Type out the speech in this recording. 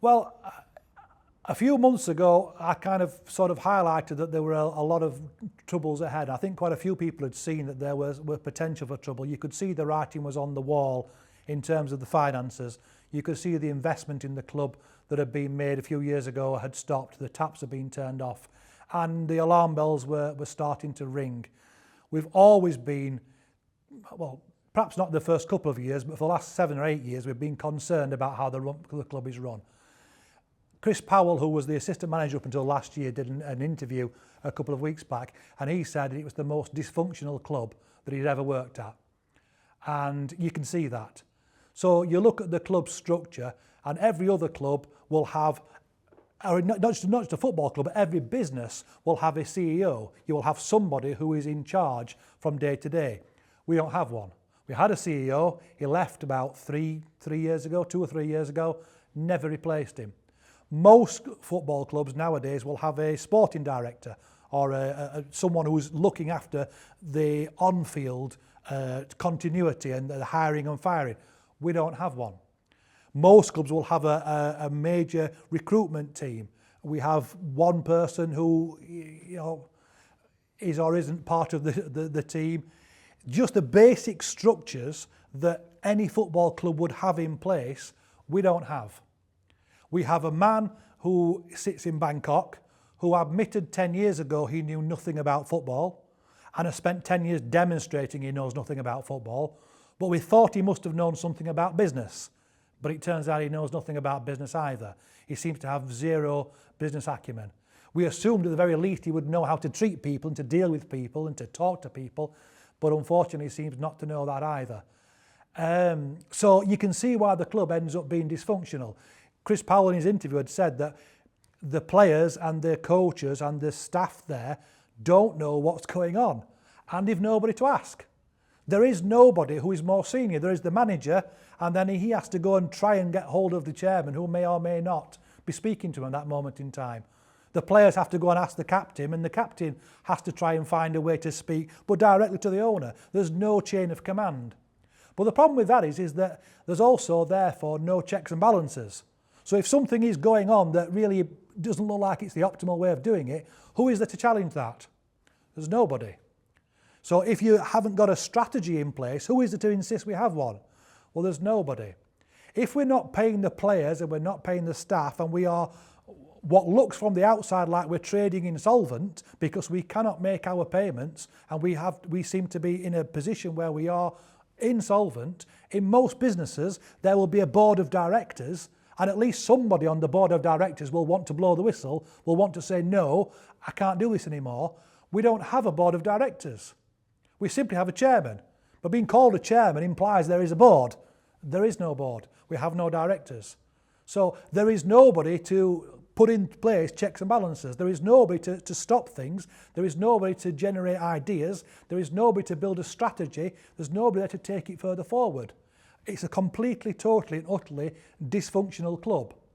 Well, a few months ago, I kind of sort of highlighted that there were a lot of troubles ahead. I think quite a few people had seen that there were potential for trouble. You could see the writing was on the wall in terms of the finances. You could see the investment in the club that had been made a few years ago had stopped. The taps had been turned off and the alarm bells were starting to ring. We've always been, well, perhaps not the first couple of years, but for the last 7 or 8 years, we've been concerned about how the club is run. Chris Powell, who was the assistant manager up until last year, did an interview a couple of weeks back, and he said it was the most dysfunctional club that he'd ever worked at. And you can see that. So you look at the club structure, and every other club will have, or not just a football club, but every business will have a CEO. You will have somebody who is in charge from day to day. We don't have one. We had a CEO, he left about 2 or 3 years ago, never replaced him. Most football clubs nowadays will have a sporting director or someone who's looking after the on-field continuity and the hiring and firing. We don't have one. Most clubs will have a major recruitment team. We have one person who, you know, is or isn't part of the team. Just the basic structures that any football club would have in place, we don't have. We have a man who sits in Bangkok who admitted 10 years ago he knew nothing about football and has spent 10 years demonstrating he knows nothing about football, but we thought he must have known something about business. But it turns out he knows nothing about business either. He seems to have zero business acumen. We assumed at the very least he would know how to treat people and to deal with people and to talk to people, but unfortunately he seems not to know that either. So you can see why the club ends up being dysfunctional. Chris Powell in his interview had said that the players and the coaches and the staff there don't know what's going on and they've nobody to ask. There is nobody who is more senior. There is the manager, and then he has to go and try and get hold of the chairman, who may or may not be speaking to him at that moment in time. The players have to go and ask the captain, and the captain has to try and find a way to speak, but directly to the owner. There's no chain of command. But the problem with that is that there's also, therefore, no checks and balances. So if something is going on that really doesn't look like it's the optimal way of doing it, who is there to challenge that? There's nobody. So if you haven't got a strategy in place, who is there to insist we have one? Well, there's nobody. If we're not paying the players and we're not paying the staff and we are what looks from the outside like we're trading insolvent because we cannot make our payments and we seem to be in a position where we are insolvent, in most businesses there will be a board of directors, and at least somebody on the board of directors will want to blow the whistle, will want to say, no, I can't do this anymore. We don't have a board of directors. We simply have a chairman. But being called a chairman implies there is a board. There is no board. We have no directors. So there is nobody to put in place checks and balances. There is nobody to stop things. There is nobody to generate ideas. There is nobody to build a strategy. There's nobody there to take it further forward. It's a completely, totally and utterly dysfunctional club.